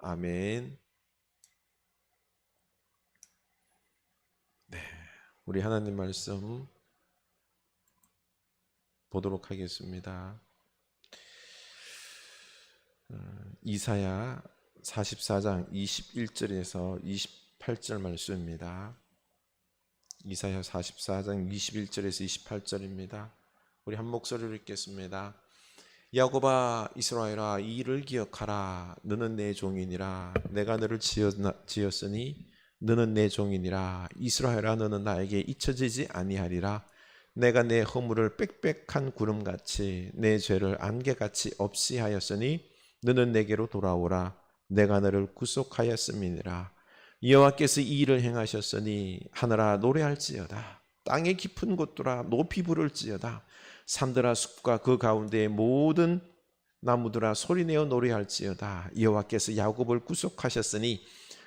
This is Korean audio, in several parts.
아멘. 네, 우리 하나님 말씀 보도록 하겠습니다. 이사야 44장 21절에서 28절 말씀입니다. 이사야 44장 21절에서 28절입니다. 우리 한 목소리로 읽겠습니다. 야곱아 이스라엘아 이 일을 기억하라. 너는 내 종이니라. 내가 너를 지었으니 너는 내 종이니라. 이스라엘아 너는 나에게 잊혀지지 아니하리라. 내가 내 허물을 빽빽한 구름같이 내 죄를 안개같이 없이 하였으니 너는 내게로 돌아오라. 내가 너를 구속하였음이니라. 여호와께서 이 일을 행하셨으니 하늘아 노래할지어다. 땅의 깊은 곳들아 높이 부를지어다. 산들아 숲과 그 가운데의 모든 나무들아 소리내어 노래할지어다. 여호와께서 야곱을 구속하셨으니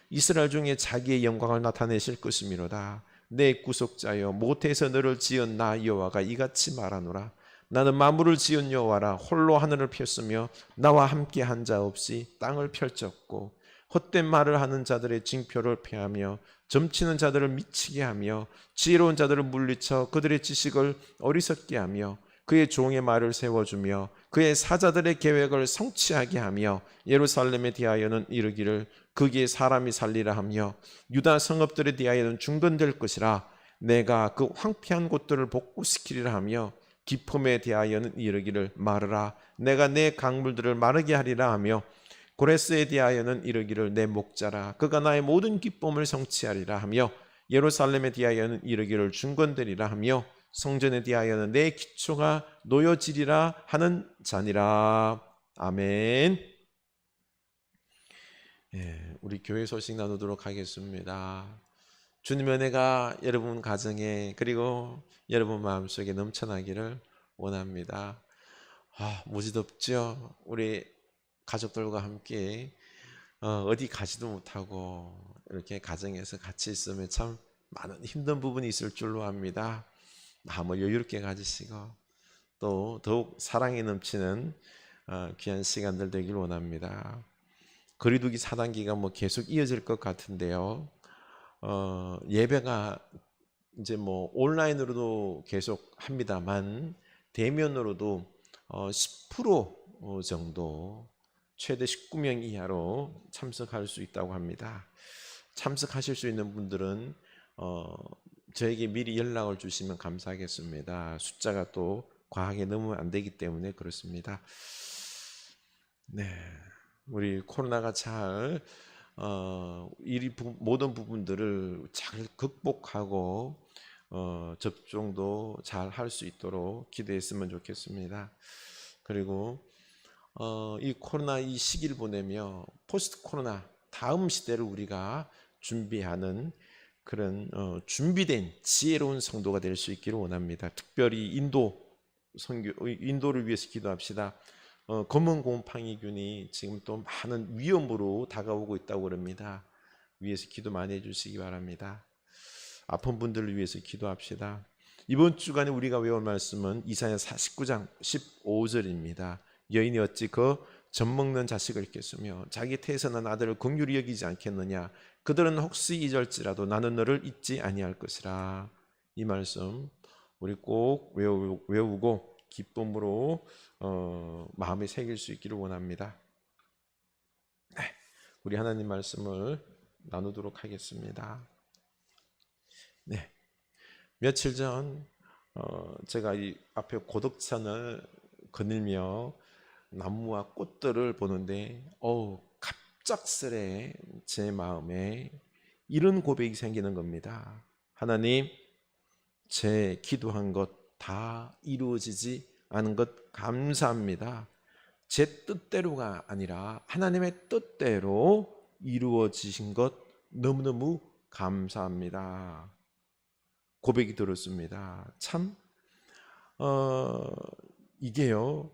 이스라엘 중에 자기의 영광을 나타내실 것이미로다. 내 구속자여 모태에서 너를 지은 나 여호와가 이같이 말하노라. 나는 만물을 지은 여호와라. 홀로 하늘을 폈으며 나와 함께 한 자 없이 땅을 펼쳤고 헛된 말을 하는 자들의 징표를 폐하며 점치는 자들을 미치게 하며 지혜로운 자들을 물리쳐 그들의 지식을 어리석게 하며 그의 종의 말을 세워주며 그의 사자들의 계획을 성취하게 하며 예루살렘에 대하여는 이르기를 거기에 사람이 살리라 하며 유다 성읍들에 대하여는 중건될 것이라. 내가 그 황폐한 곳들을 복구시키리라 하며 기품에 대하여는 이르기를 마르라. 내가 내 강물들을 마르게 하리라 하며 고레스에 대하여는 이르기를 내 목자라. 그가 나의 모든 기쁨을 성취하리라 하며 예루살렘에 대하여는 이르기를 중건되리라 하며 성전에 대하여는 내 기초가 놓여지리라 하는 자니라. 아멘. 우리 교회 소식 나누도록 하겠습니다. 주님의 은혜가 여러분 가정에 그리고 여러분 마음속에 넘쳐나기를 원합니다. 무지 덥죠? 우리 가족들과 함께 어디 가지도 못하고 이렇게 가정에서 같이 있으면 참 많은 힘든 부분이 있을 줄로 압니다. 마음을 여유롭게 가지시고 또 더욱 사랑이 넘치는 귀한 시간들 되길 원합니다. 거리두기 4단계가 계속 이어질 것 같은데요. 예배가 이제 온라인으로도 계속 합니다만 대면으로도 10% 정도 최대 19명 이하로 참석할 수 있다고 합니다. 참석하실 수 있는 분들은 저에게 미리 연락을 주시면 감사하겠습니다. 숫자가 또 과하게 넘으면 안 되기 때문에 그렇습니다. 네, 우리 코로나가 잘 모든 부분들을 잘 극복하고 접종도 잘 할 수 있도록 기도했으면 좋겠습니다. 그리고 이 코로나 이 시기를 보내며 포스트 코로나 다음 시대를 우리가 준비하는 그런 준비된 지혜로운 성도가 될 수 있기를 원합니다. 특별히 인도를 위해서 기도합시다. 검은 곰팡이균이 지금 또 많은 위험으로 다가오고 있다고 그럽니다. 위해서 기도 많이 해주시기 바랍니다. 아픈 분들을 위해서 기도합시다. 이번 주간에 우리가 외울 말씀은 이사야 49장 15절입니다. 여인이 어찌 그 젖먹는 자식을 있겠으며 자기 태에서 난 아들을 긍휼히 여기지 않겠느냐. 그들은 혹시 잊을지라도 나는 너를 잊지 아니할 것이라. 이 말씀 우리 꼭 외우고 기쁨으로 마음에 새길 수 있기를 원합니다. 네, 우리 하나님 말씀을 나누도록 하겠습니다. 네, 며칠 전 제가 이 앞에 고덕산을 거닐며 나무와 꽃들을 보는데 갑작스레 제 마음에 이런 고백이 생기는 겁니다. 하나님, 제 기도한 것 다 이루어지지 않은 것 감사합니다. 제 뜻대로가 아니라 하나님의 뜻대로 이루어지신 것 너무너무 감사합니다. 고백이 들었습니다. 참 이게요,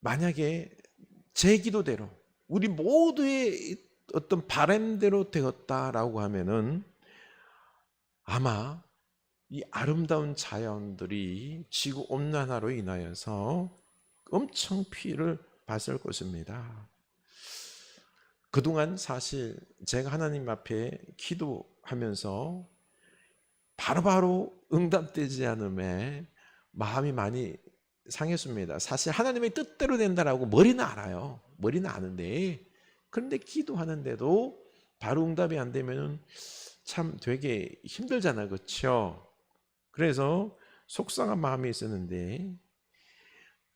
만약에 제 기도대로 우리 모두의 어떤 바람대로 되었다라고 하면은 아마 이 아름다운 자연들이 지구 온난화로 인하여서 엄청 피해를 봤을 것입니다. 그동안 사실 제가 하나님 앞에 기도하면서 바로바로 응답되지 않음에 마음이 많이 상했습니다. 사실 하나님의 뜻대로 된다라고 머리는 알아요. 머리는 아는데, 그런데 기도하는데도 바로 응답이 안 되면 참 되게 힘들잖아요. 그렇죠? 그래서 속상한 마음이 있었는데,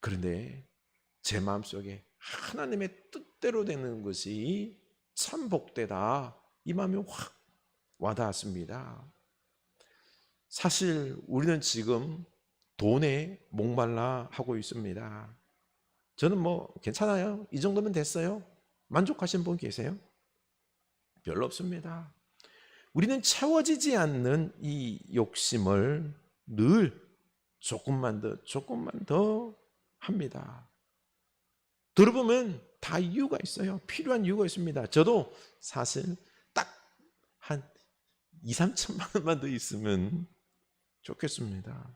그런데 제 마음속에 하나님의 뜻대로 되는 것이 참 복되다, 이 마음이 확 와닿았습니다. 사실 우리는 지금 돈에 목말라 하고 있습니다. 저는 뭐 괜찮아요, 이 정도면 됐어요, 만족하신 분 계세요? 별로 없습니다. 우리는 채워지지 않는 이 욕심을 늘 조금만 더 합니다. 들어보면 다 이유가 있어요. 필요한 이유가 있습니다. 저도 사실 딱 한 2, 3천만 원만 더 있으면 좋겠습니다.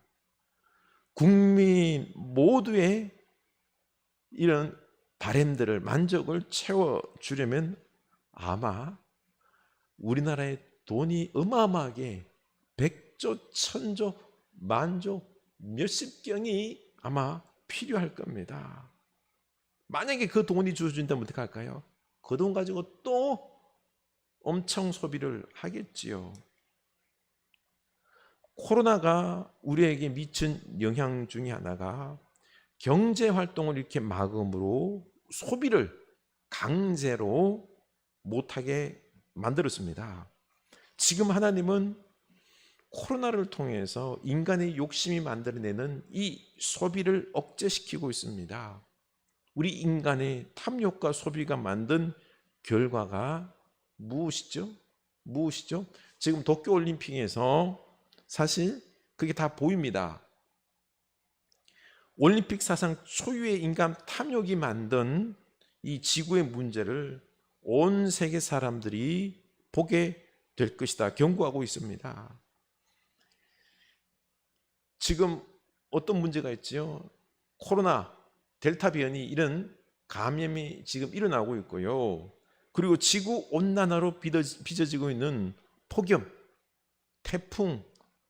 국민 모두의 이런 바램들을, 만족을 채워주려면 아마 우리나라의 돈이 어마어마하게 100조, 1000조, 만조, 몇십 경이 아마 필요할 겁니다. 만약에 그 돈이 주어진다면 어떻게 할까요? 그 돈 가지고 또 엄청 소비를 하겠지요. 코로나가 우리에게 미친 영향 중에 하나가 경제 활동을 이렇게 막음으로 소비를 강제로 못하게 만들었습니다. 지금 하나님은 코로나를 통해서 인간의 욕심이 만들어내는 이 소비를 억제시키고 있습니다. 우리 인간의 탐욕과 소비가 만든 결과가 무엇이죠? 지금 도쿄올림픽에서 사실 그게 다 보입니다. 올림픽 사상 초유의 인간 탐욕이 만든 이 지구의 문제를 온 세계 사람들이 보게 될 것이다 경고하고 있습니다. 지금 어떤 문제가 있지요? 코로나, 델타 변이, 이런 감염이 지금 일어나고 있고요. 그리고 지구 온난화로 빚어지고 있는 폭염, 태풍,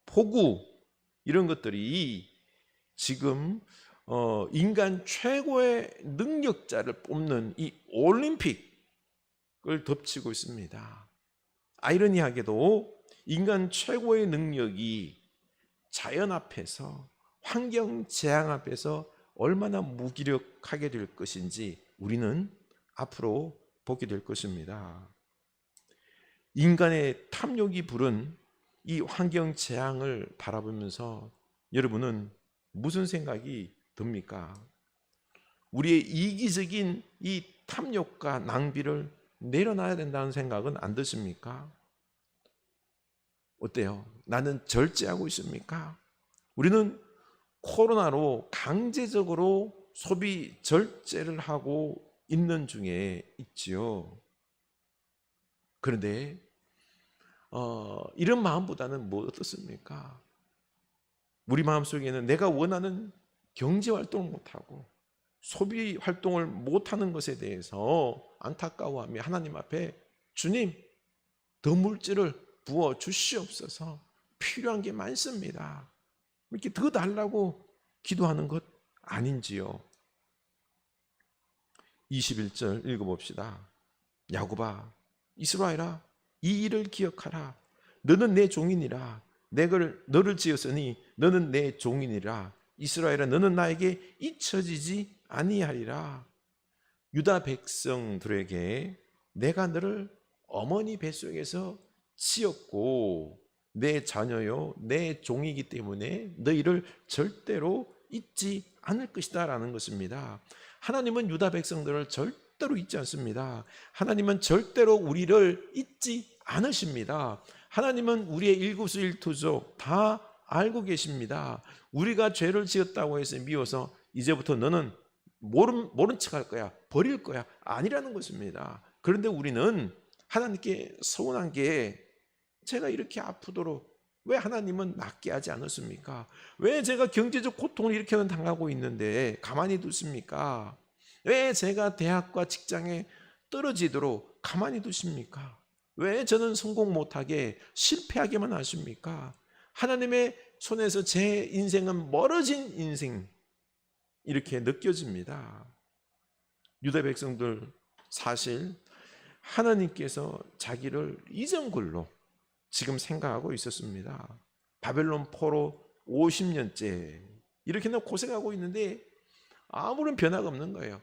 폭우, 이런 것들이 지금 인간 최고의 능력자를 뽑는 이 올림픽을 덮치고 있습니다. 아이러니하게도 인간 최고의 능력이 자연 앞에서, 환경 재앙 앞에서 얼마나 무기력하게 될 것인지 우리는 앞으로 보게 될 것입니다. 인간의 탐욕이 부른 이 환경 재앙을 바라보면서 여러분은 무슨 생각이 듭니까? 우리의 이기적인 이 탐욕과 낭비를 내려놔야 된다는 생각은 안 드십니까? 어때요? 나는 절제하고 있습니까? 우리는 코로나로 강제적으로 소비 절제를 하고 있는 중에 있지요. 그런데 이런 마음보다는 뭐 어떻습니까? 우리 마음속에는 내가 원하는 경제 활동을 못하고 소비 활동을 못하는 것에 대해서 안타까워하며 하나님 앞에, 주님, 더 물질을 부어 주시옵소서, 필요한 게 많습니다, 이렇게 더 달라고 기도하는 것 아닌지요? 21절 읽어봅시다. 야곱아, 이스라엘아, 이 일을 기억하라. 너는 내 종이니라. 내가 너를 지었으니 너는 내 종이니라. 이스라엘아, 너는 나에게 잊혀지지 아니하리라. 유다 백성들에게 내가 너를 어머니 뱃속에서 지었고 내 자녀요 내 종이기 때문에 너희를 절대로 잊지 않을 것이다 라는 것입니다. 하나님은 유다 백성들을 절대로 잊지 않습니다. 하나님은 절대로 우리를 잊지 않으십니다. 하나님은 우리의 일거수일투족 다 알고 계십니다. 우리가 죄를 지었다고 해서 미워서 이제부터 너는 모른 척 할 거야, 버릴 거야, 아니라는 것입니다. 그런데 우리는 하나님께 서운한 게, 제가 이렇게 아프도록 왜 하나님은 낫게 하지 않았습니까? 왜 제가 경제적 고통을 이렇게 당하고 있는데 가만히 두십니까? 왜 제가 대학과 직장에 떨어지도록 가만히 두십니까? 왜 저는 성공 못하게 실패하게만 하십니까? 하나님의 손에서 제 인생은 멀어진 인생, 이렇게 느껴집니다. 유다 백성들 사실 하나님께서 자기를 잊은 걸로 지금 생각하고 있었습니다. 바벨론 포로 50년째 이렇게 고생하고 있는데 아무런 변화가 없는 거예요.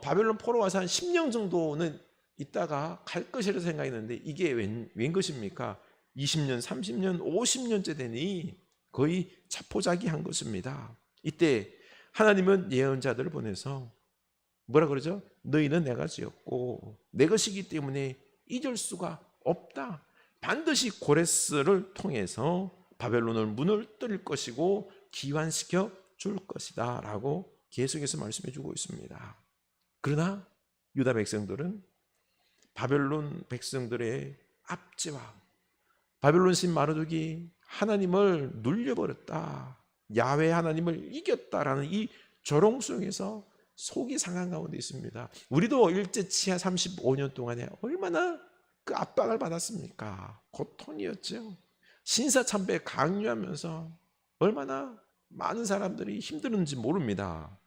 바벨론 포로 와서 한 10년 정도는 있다가 갈 것이라 생각했는데 이게 웬 것입니까? 20년, 30년, 50년째 되니 거의 자포자기한 것입니다. 이때 하나님은 예언자들을 보내서 뭐라 그러죠? 너희는 내가 지었고 내 것이기 때문에 잊을 수가 없다. 반드시 고레스를 통해서 바벨론을 문을 뜰 것이고 기환시켜 줄 것이다 라고 계속해서 말씀해 주고 있습니다. 그러나 유다 백성들은 바벨론 백성들의 압제와 바벨론 신 마르둑이 하나님을 눌려버렸다, 야훼 하나님을 이겼다라는 이 조롱 속에서 속이 상한 가운데 있습니다. 우리도 일제 치하 35년 동안에 얼마나 그 압박을 받았습니까? 고통이었죠. 신사참배 강요하면서 얼마나 많은 사람들이 힘들었는지 모릅니다.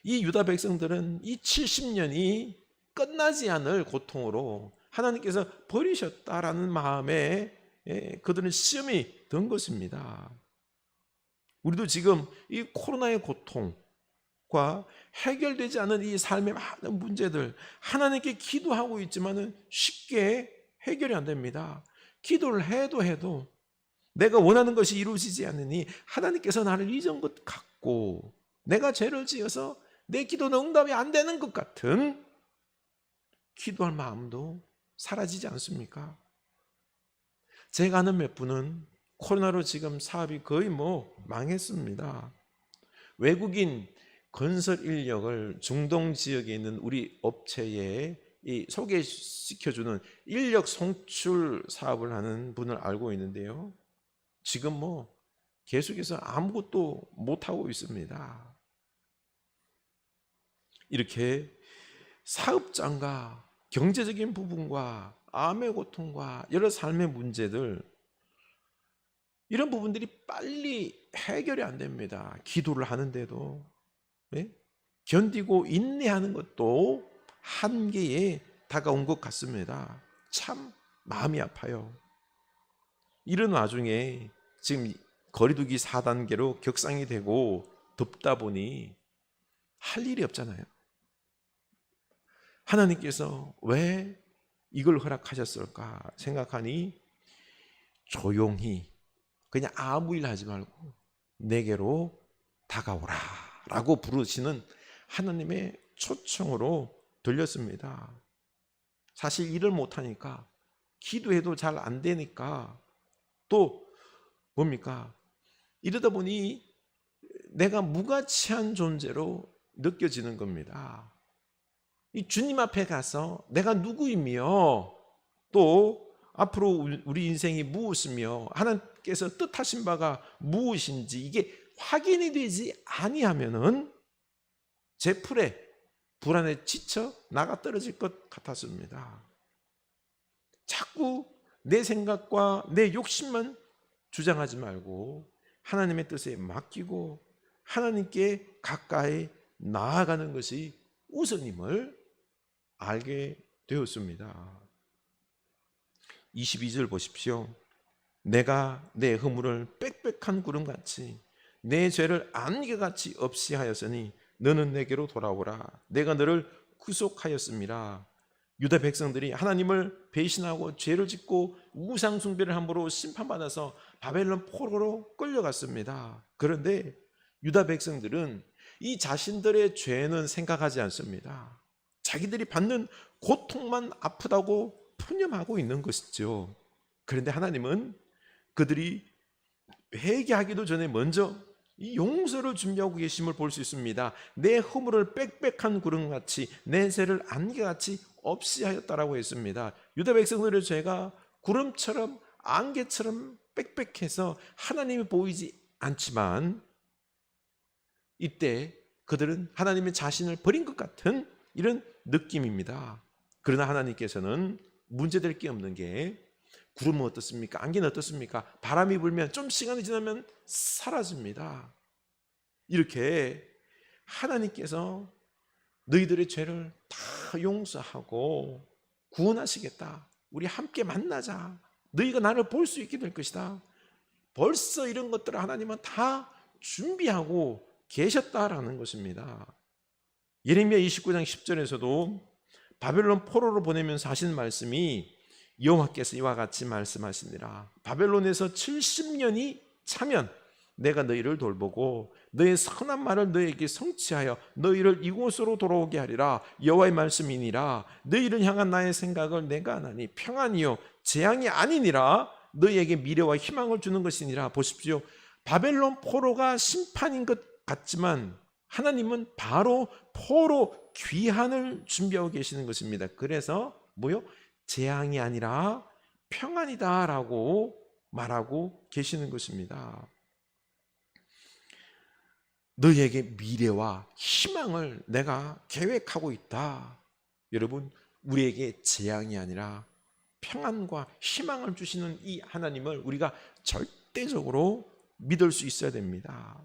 이 유다 백성들은 이 70년이 끝나지 않을 고통으로 하나님께서 버리셨다라는 마음에 그들은 시험이 든 것입니다. 우리도 지금 이 코로나의 고통과 해결되지 않은 이 삶의 많은 문제들, 하나님께 기도하고 있지만은 쉽게 해결이 안 됩니다. 기도를 해도 내가 원하는 것이 이루어지지 않으니 하나님께서 나를 잊은 것 같고 내가 죄를 지어서 내 기도는 응답이 안 되는 것 같은 기도할 마음도 사라지지 않습니까? 제가 아는 몇 분은 코로나로 지금 사업이 거의 망했습니다. 외국인 건설 인력을 중동 지역에 있는 우리 업체에 소개시켜주는 인력 송출 사업을 하는 분을 알고 있는데요. 지금 계속해서 아무것도 못하고 있습니다. 이렇게 사업장과 경제적인 부분과 암의 고통과 여러 삶의 문제들, 이런 부분들이 빨리 해결이 안 됩니다. 기도를 하는데도 견디고 인내하는 것도 한계에 다가온 것 같습니다. 참 마음이 아파요. 이런 와중에 지금 거리두기 4단계로 격상이 되고 덥다 보니 할 일이 없잖아요. 하나님께서 왜 이걸 허락하셨을까 생각하니 조용히 그냥 아무 일 하지 말고 내게로 다가오라 라고 부르시는 하나님의 초청으로 들렸습니다. 사실 일을 못하니까 기도해도 잘 안 되니까 또 뭡니까? 이러다 보니 내가 무가치한 존재로 느껴지는 겁니다. 이 주님 앞에 가서 내가 누구이며 또 앞으로 우리 인생이 무엇이며 하나님께서 뜻하신 바가 무엇인지 이게 확인이 되지 아니하면은 제 풀에 불안에 지쳐 나가 떨어질 것 같았습니다. 자꾸 내 생각과 내 욕심만 주장하지 말고 하나님의 뜻에 맡기고 하나님께 가까이 나아가는 것이 우선임을 알게 되었습니다. 22절 보십시오. 내가 내 허물을 빽빽한 구름같이 내 죄를 안개같이 없이 하였으니 너는 내게로 돌아오라. 내가 너를 구속하였음이라. 유다 백성들이 하나님을 배신하고 죄를 짓고 우상 숭배를 함으로 심판받아서 바벨론 포로로 끌려갔습니다. 그런데 유다 백성들은 이 자신들의 죄는 생각하지 않습니다. 자기들이 받는 고통만 아프다고 푸념하고 있는 것이죠. 그런데 하나님은 그들이 회개하기도 전에 먼저 이 용서를 준비하고 계심을 볼 수 있습니다. 내 허물을 빽빽한 구름같이 내 죄를 안개같이 없이 하였다라고 했습니다. 유다 백성들의 죄가 구름처럼 안개처럼 빽빽해서 하나님이 보이지 않지만 이때 그들은 하나님의 자신을 버린 것 같은 이런 느낌입니다. 그러나 하나님께서는 문제될 게 없는 게 구름은 어떻습니까? 안개는 어떻습니까? 바람이 불면 좀 시간이 지나면 사라집니다. 이렇게 하나님께서 너희들의 죄를 다 용서하고 구원하시겠다. 우리 함께 만나자. 너희가 나를 볼 수 있게 될 것이다. 벌써 이런 것들을 하나님은 다 준비하고 계셨다라는 것입니다. 예레미야 29장 10절에서도 바벨론 포로로 보내면서 하신 말씀이 여호와께서 이와 같이 말씀하시니라. 바벨론에서 70년이 차면 내가 너희를 돌보고 너의 선한 말을 너희에게 성취하여 너희를 이곳으로 돌아오게 하리라. 여호와의 말씀이니라. 너희를 향한 나의 생각을 내가 하나니 평안이요 재앙이 아니니라. 너희에게 미래와 희망을 주는 것이니라. 보십시오. 바벨론 포로가 심판인 것 같지만 하나님은 바로 포로 귀환을 준비하고 계시는 것입니다. 그래서 뭐요? 재앙이 아니라 평안이다라고 말하고 계시는 것입니다. 너희에게 미래와 희망을 내가 계획하고 있다. 여러분, 우리에게 재앙이 아니라 평안과 희망을 주시는 이 하나님을 우리가 절대적으로 믿을 수 있어야 됩니다.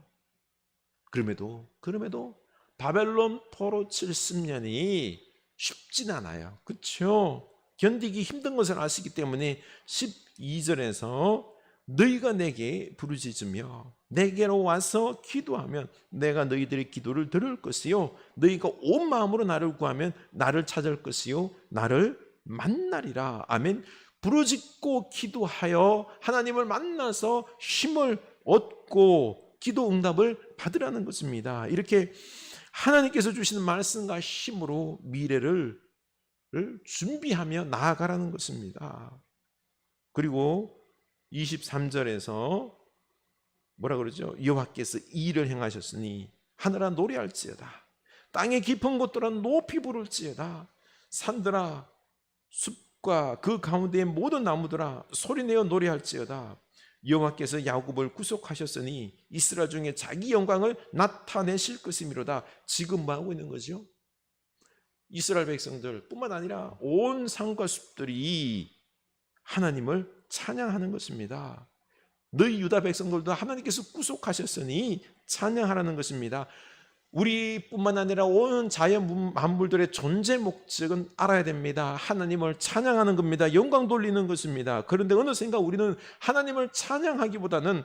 그럼에도 바벨론 포로 70년이 쉽진 않아요. 그렇죠? 견디기 힘든 것을 아시기 때문에 12절에서 너희가 내게 부르짖으며 내게로 와서 기도하면 내가 너희들의 기도를 들을 것이요 너희가 온 마음으로 나를 구하면 나를 찾을 것이요 나를 만나리라. 아멘. 부르짖고 기도하여 하나님을 만나서 힘을 얻고 기도 응답을 받으라는 것입니다. 이렇게 하나님께서 주시는 말씀과 힘으로 미래를 준비하며 나아가라는 것입니다. 그리고 23절에서 뭐라 그러죠? 여호와께서 이 일을 행하셨으니 하늘아 노래할지어다. 땅의 깊은 곳들아 높이 부를지어다. 산들아 숲과 그 가운데의 모든 나무들아 소리내어 노래할지어다. 여호와께서 야곱을 구속하셨으니 이스라엘 중에 자기 영광을 나타내실 것이미로다. 지금 뭐 하고 있는 거죠? 이스라엘 백성들 뿐만 아니라 온 산과 숲들이 하나님을 찬양하는 것입니다. 너희 유다 백성들도 하나님께서 구속하셨으니 찬양하라는 것입니다. 우리뿐만 아니라 온 자연 만물들의 존재 목적은 알아야 됩니다. 하나님을 찬양하는 겁니다. 영광 돌리는 것입니다. 그런데 어느샌가 우리는 하나님을 찬양하기보다는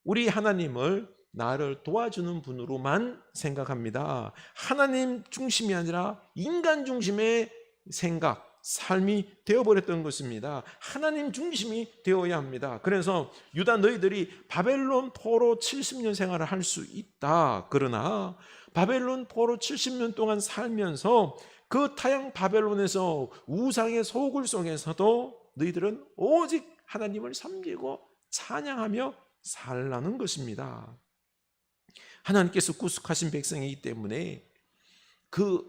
우리 하나님을 나를 도와주는 분으로만 생각합니다. 하나님 중심이 아니라 인간 중심의 생각, 삶이 되어버렸던 것입니다. 하나님 중심이 되어야 합니다. 그래서 유다 너희들이 바벨론 포로 70년 생활을 할 수 있다. 그러나 바벨론 포로 70년 동안 살면서 그 타양 바벨론에서 우상의 소굴 속에서도 너희들은 오직 하나님을 섬기고 찬양하며 살라는 것입니다. 하나님께서 구속하신 백성이기 때문에 그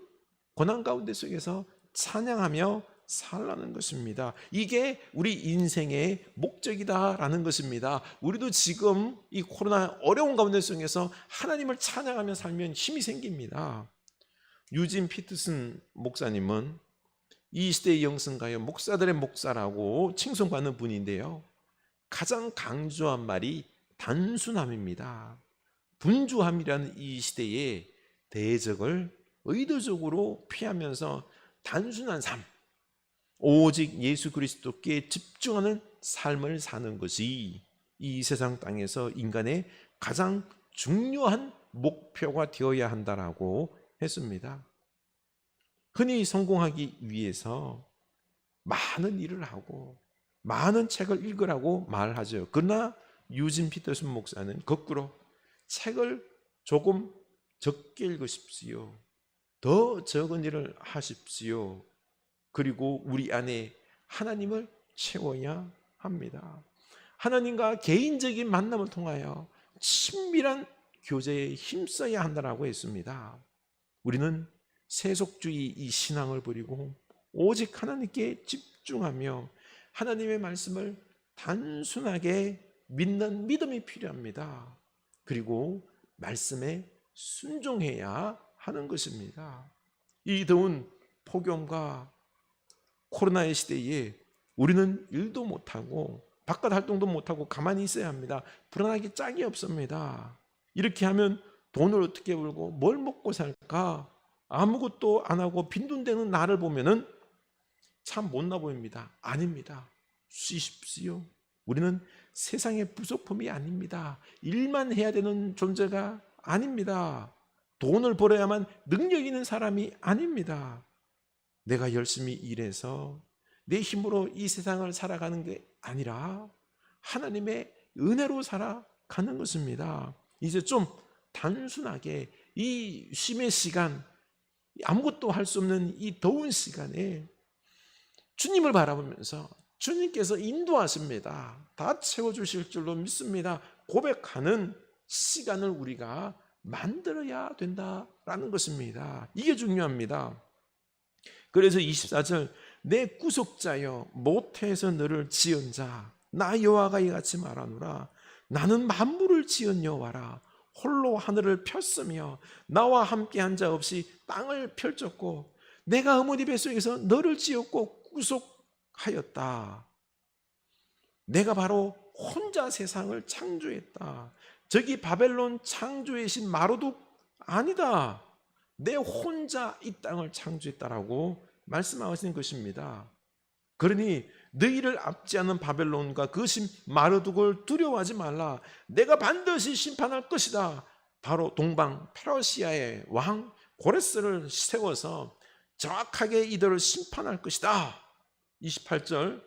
고난 가운데 속에서 찬양하며 살라는 것입니다. 이게 우리 인생의 목적이다라는 것입니다. 우리도 지금 이 코로나 어려운 가운데 속에서 하나님을 찬양하며 살면 힘이 생깁니다. 유진 피터슨 목사님은 이 시대의 영성가요 목사들의 목사라고 칭송받는 분인데요, 가장 강조한 말이 단순함입니다. 분주함이라는 이 시대의 대적을 의도적으로 피하면서 단순한 삶, 오직 예수 그리스도께 집중하는 삶을 사는 것이 이 세상 땅에서 인간의 가장 중요한 목표가 되어야 한다라고 했습니다. 흔히 성공하기 위해서 많은 일을 하고 많은 책을 읽으라고 말하죠. 그러나 유진 피터슨 목사는 거꾸로 책을 조금 적게 읽으십시오. 더 적은 일을 하십시오. 그리고 우리 안에 하나님을 채워야 합니다. 하나님과 개인적인 만남을 통하여 친밀한 교제에 힘써야 한다고 했습니다. 우리는 세속주의 이 신앙을 버리고 오직 하나님께 집중하며 하나님의 말씀을 단순하게 믿는 믿음이 필요합니다. 그리고 말씀에 순종해야 하는 것입니다. 이 더운 폭염과 코로나의 시대에 우리는 일도 못하고 바깥 활동도 못하고 가만히 있어야 합니다. 불안하기 짝이 없습니다. 이렇게 하면 돈을 어떻게 벌고 뭘 먹고 살까? 아무것도 안 하고 빈둥대는 나를 보면은 참 못나 보입니다. 아닙니다. 쉬십시오. 우리는 세상의 부속품이 아닙니다. 일만 해야 되는 존재가 아닙니다. 돈을 벌어야만 능력 있는 사람이 아닙니다. 내가 열심히 일해서 내 힘으로 이 세상을 살아가는 게 아니라 하나님의 은혜로 살아가는 것입니다. 이제 좀 단순하게 이 쉼의 시간, 아무것도 할 수 없는 이 더운 시간에 주님을 바라보면서 주님께서 인도하십니다. 다 채워주실 줄로 믿습니다. 고백하는 시간을 우리가 만들어야 된다라는 것입니다. 이게 중요합니다. 그래서 24절, 내 구속자여 모태에서 너를 지은 자 나 여호와가 이같이 말하노라. 나는 만물을 지은 여호와라. 홀로 하늘을 폈으며 나와 함께 한 자 없이 땅을 펼쳤고 내가 어머니 뱃속에서 너를 지었고 구속하였다. 내가 바로 혼자 세상을 창조했다. 저기 바벨론 창조의 신 마로둑 아니다. 내 혼자 이 땅을 창조했다라고 말씀하시는 것입니다. 그러니 너희를 앞지 않은 바벨론과 그 신 마르둑을 두려워하지 말라. 내가 반드시 심판할 것이다. 바로 동방 페르시아의 왕 고레스를 세워서 정확하게 이들을 심판할 것이다. 28절,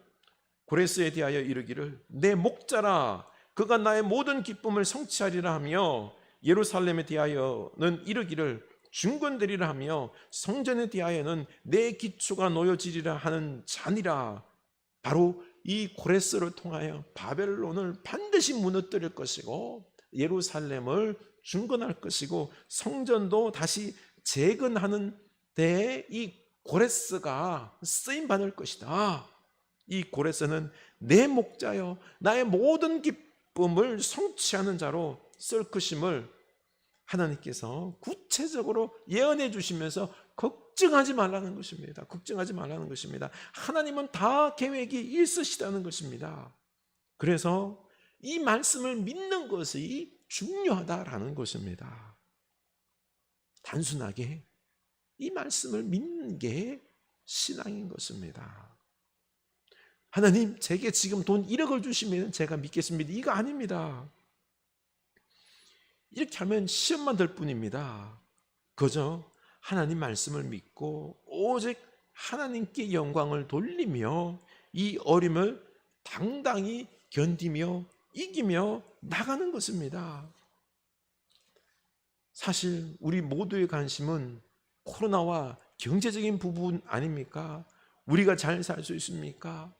고레스에 대하여 이르기를 내 목자라 그가 나의 모든 기쁨을 성취하리라 하며 예루살렘에 대하여는 이르기를 중건되리라 하며 성전에 대하여는 내 기초가 놓여지리라 하는 자니라. 바로 이 고레스를 통하여 바벨론을 반드시 무너뜨릴 것이고 예루살렘을 중건할 것이고 성전도 다시 재건하는 데에 이 고레스가 쓰임 받을 것이다. 이 고레스는 내 목자여 나의 모든 기쁨을 성취하는 자로 쓸 것임을 하나님께서 구체적으로 예언해 주시면서 걱정하지 말라는 것입니다. 걱정하지 말라는 것입니다. 하나님은 다 계획이 있으시다는 것입니다. 그래서 이 말씀을 믿는 것이 중요하다라는 것입니다. 단순하게 이 말씀을 믿는 게 신앙인 것입니다. 하나님, 제게 지금 돈 1억을 주시면 제가 믿겠습니다. 이거 아닙니다. 이렇게 하면 시험만 될 뿐입니다. 그저 하나님 말씀을 믿고 오직 하나님께 영광을 돌리며 이 어림을 당당히 견디며 이기며 나가는 것입니다. 사실 우리 모두의 관심은 코로나와 경제적인 부분 아닙니까? 우리가 잘 살 수 있습니까?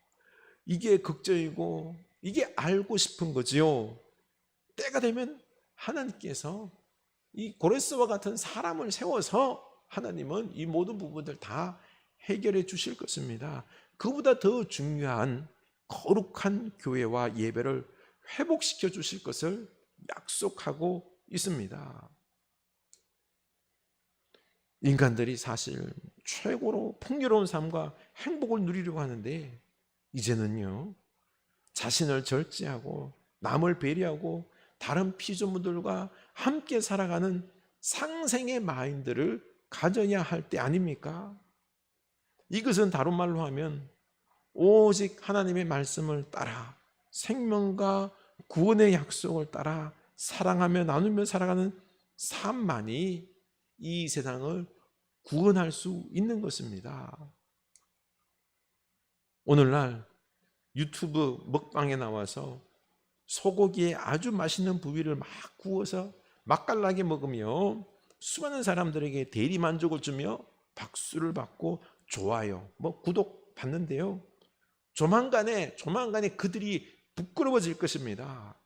이게 걱정이고 이게 알고 싶은 거지요. 때가 되면 하나님께서 이 고레스와 같은 사람을 세워서 하나님은 이 모든 부분들 다 해결해 주실 것입니다. 그보다 더 중요한 거룩한 교회와 예배를 회복시켜 주실 것을 약속하고 있습니다. 인간들이 사실 최고로 풍요로운 삶과 행복을 누리려고 하는데 이제는요, 자신을 절제하고 남을 배려하고 다른 피조물들과 함께 살아가는 상생의 마인드를 가져야 할 때 아닙니까? 이것은 다른 말로 하면 오직 하나님의 말씀을 따라 생명과 구원의 약속을 따라 사랑하며 나누며 살아가는 삶만이 이 세상을 구원할 수 있는 것입니다. 오늘날 유튜브 먹방에 나와서 소고기에 아주 맛있는 부위를 막 구워서 맛깔나게 먹으며 수많은 사람들에게 대리 만족을 주며 박수를 받고 좋아요, 구독 받는데요. 조만간에 그들이 부끄러워질 것입니다.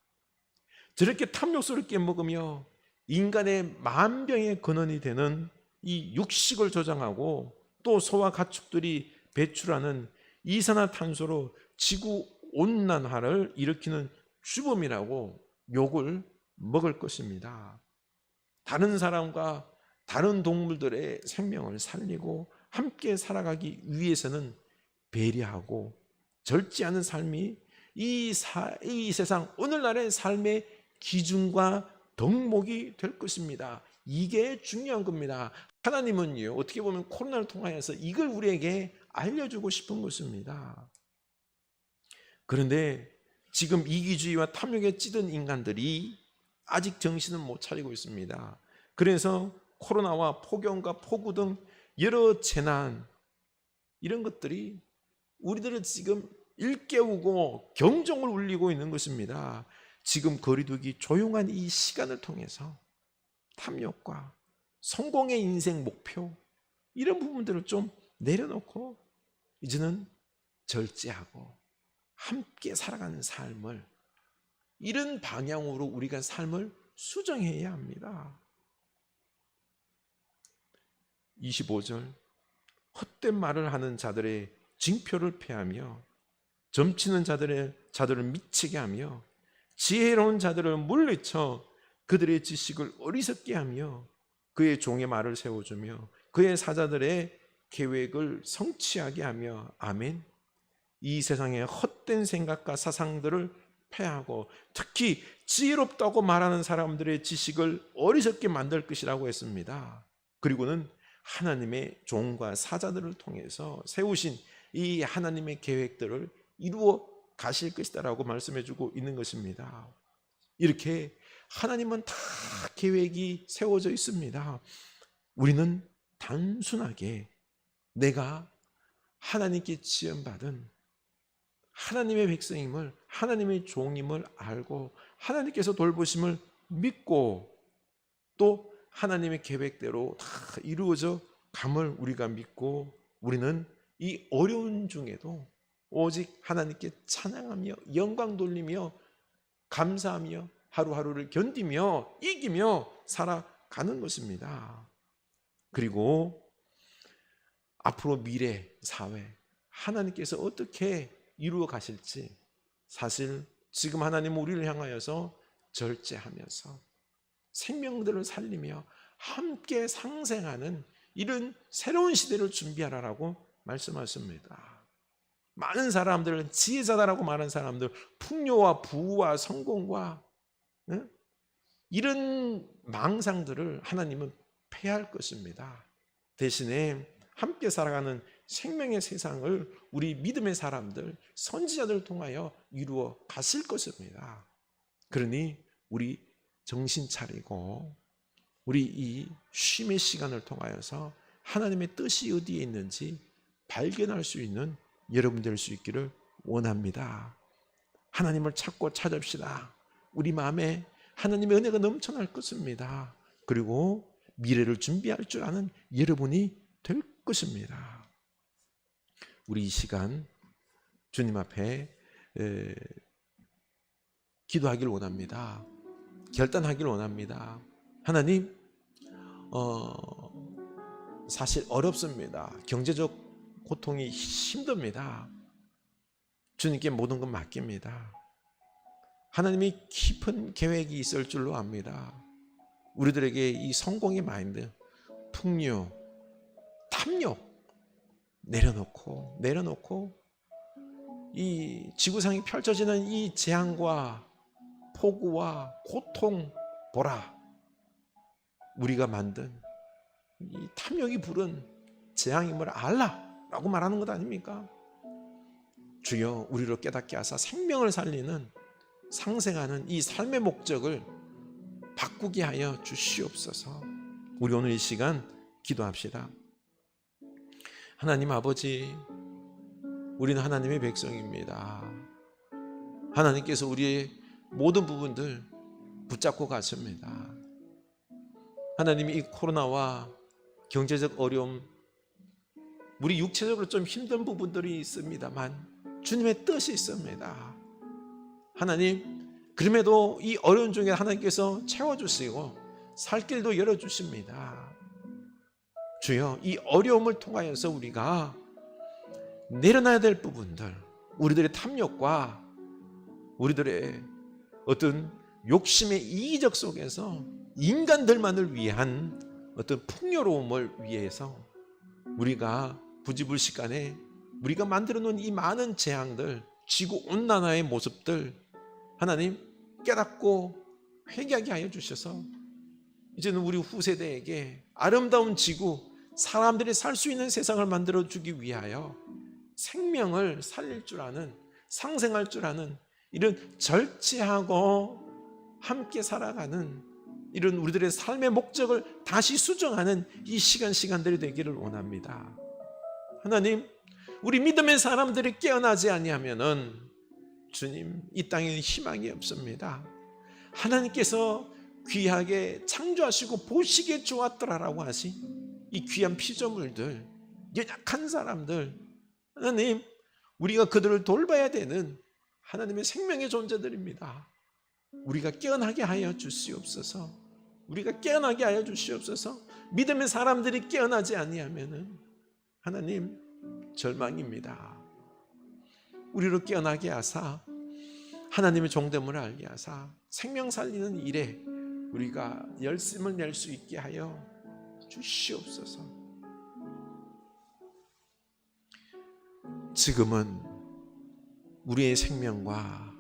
저렇게 탐욕스럽게 먹으며 인간의 만병의 근원이 되는 이 육식을 조장하고 또 소와 가축들이 배출하는 이산화탄소로 지구온난화를 일으키는 주범이라고 욕을 먹을 것입니다. 다른 사람과 다른 동물들의 생명을 살리고 함께 살아가기 위해서는 배려하고 절제하는 삶이 이 세상 오늘날의 삶의 기준과 덕목이 될 것입니다. 이게 중요한 겁니다. 하나님은요, 어떻게 보면 코로나를 통하여서 이걸 우리에게 알려주고 싶은 것입니다. 그런데 지금 이기주의와 탐욕에 찌든 인간들이 아직 정신을 못 차리고 있습니다. 그래서 코로나와 폭염과 폭우 등 여러 재난, 이런 것들이 우리들을 지금 일깨우고 경종을 울리고 있는 것입니다. 지금 거리두기 조용한 이 시간을 통해서 탐욕과 성공의 인생 목표, 이런 부분들을 좀 내려놓고 이제는 절제하고 함께 살아가는 삶을, 이런 방향으로 우리가 삶을 수정해야 합니다. 25절, 헛된 말을 하는 자들의 징표를 폐하며 점치는 자들을 미치게 하며 지혜로운 자들을 물리쳐 그들의 지식을 어리석게 하며 그의 종의 말을 세워주며 그의 사자들의 계획을 성취하게 하며. 아멘. 이 세상의 헛된 생각과 사상들을 폐하고 특히 지혜롭다고 말하는 사람들의 지식을 어리석게 만들 것이라고 했습니다. 그리고는 하나님의 종과 사자들을 통해서 세우신 이 하나님의 계획들을 이루어 가실 것이다라고 말씀해 주고 있는 것입니다. 이렇게 하나님은 다 계획이 세워져 있습니다. 우리는 단순하게 내가 하나님께 지원받은 하나님의 백성임을, 하나님의 종임을 알고 하나님께서 돌보심을 믿고 또 하나님의 계획대로 다 이루어져 감을 우리가 믿고, 우리는 이 어려운 중에도 오직 하나님께 찬양하며 영광 돌리며 감사하며 하루하루를 견디며 이기며 살아가는 것입니다. 그리고 앞으로 미래 사회 하나님께서 어떻게 이루어 가실지, 사실 지금 하나님은 우리를 향하여서 절제하면서 생명들을 살리며 함께 상생하는 이런 새로운 시대를 준비하라고 말씀하십니다. 많은 사람들은 지혜자다라고 말하는 사람들, 풍요와 부와 성공과 이런 망상들을 하나님은 폐할 것입니다. 대신에 함께 살아가는 생명의 세상을 우리 믿음의 사람들, 선지자들을 통하여 이루어 가실 것입니다. 그러니 우리 정신 차리고 우리 이 쉼의 시간을 통하여서 하나님의 뜻이 어디에 있는지 발견할 수 있는 여러분 될 수 있기를 원합니다. 하나님을 찾고 찾읍시다. 우리 마음에 하나님의 은혜가 넘쳐날 것입니다. 그리고 미래를 준비할 줄 아는 여러분이 될 것입니다. 우리 이 시간 주님 앞에 기도하길 원합니다. 결단하길 원합니다. 하나님, 사실 어렵습니다. 경제적 고통이 힘듭니다. 주님께 모든 것 맡깁니다. 하나님이 깊은 계획이 있을 줄로 압니다. 우리들에게 이 성공의 마인드, 풍요, 탐욕 내려놓고 이 지구상에 펼쳐지는 이 재앙과 폭우와 고통 보라. 우리가 만든 이 탐욕이 부른 재앙임을 알라라고 말하는 것 아닙니까? 주여, 우리로 깨닫게 하사 생명을 살리는 상생하는 이 삶의 목적을 바꾸게 하여 주시옵소서. 우리 오늘 이 시간 기도합시다. 하나님 아버지, 우리는 하나님의 백성입니다. 하나님께서 우리의 모든 부분들 붙잡고 가십니다. 하나님이 이 코로나와 경제적 어려움, 우리 육체적으로 좀 힘든 부분들이 있습니다만 주님의 뜻이 있습니다. 하나님, 그럼에도 이 어려운 중에 하나님께서 채워주시고 살 길도 열어주십니다. 주여, 이 어려움을 통하여서 우리가 내려놔야 될 부분들, 우리들의 탐욕과 우리들의 어떤 욕심의 이기적 속에서 인간들만을 위한 어떤 풍요로움을 위해서 우리가 부지불식간에 우리가 만들어 놓은 이 많은 재앙들, 지구온난화의 모습들 하나님 깨닫고 회개하게 하여 주셔서 이제는 우리 후세대에게 아름다운 지구, 사람들이 살 수 있는 세상을 만들어주기 위하여 생명을 살릴 줄 아는, 상생할 줄 아는 이런 절제하고 함께 살아가는 이런 우리들의 삶의 목적을 다시 수정하는 이 시간들이 되기를 원합니다. 하나님, 우리 믿음의 사람들이 깨어나지 아니하면은 주님, 이 땅에는 희망이 없습니다. 하나님께서 귀하게 창조하시고 보시기에 좋았더라라고 하신 이 귀한 피조물들, 연약한 사람들, 하나님, 우리가 그들을 돌봐야 되는 하나님의 생명의 존재들입니다. 우리가 깨어나게 하여 주시옵소서. 우리가 깨어나게 하여 주시옵소서. 믿음의 사람들이 깨어나지 아니하면은 하나님 절망입니다. 우리로 깨어나게 하사 하나님의 종됨을 알게 하사 생명 살리는 일에 우리가 열심을 낼 수 있게 하여 주시옵소서. 지금은 우리의 생명과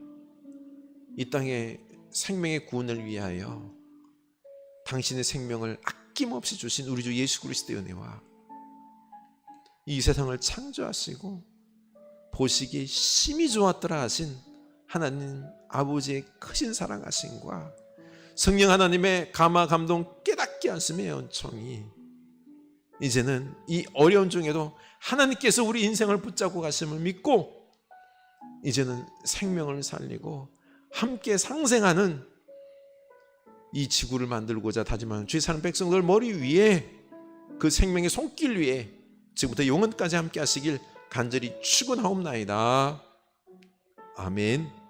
이 땅의 생명의 구원을 위하여 당신의 생명을 아낌없이 주신 우리 주 예수 그리스도의 은혜와 이 세상을 창조하시고 보시기에 심히 좋았더라 하신 하나님 아버지의 크신 사랑하심과 성령 하나님의 감화 감동 깨닫게 하심의 은총이 이제는 이 어려운 중에도 하나님께서 우리 인생을 붙잡고 가심을 믿고 이제는 생명을 살리고 함께 상생하는 이 지구를 만들고자 다짐하는 주의 사는 백성들 머리 위에 그 생명의 손길 위에 지금부터 영원까지 함께 하시길 간절히 축원하옵나이다. 아멘.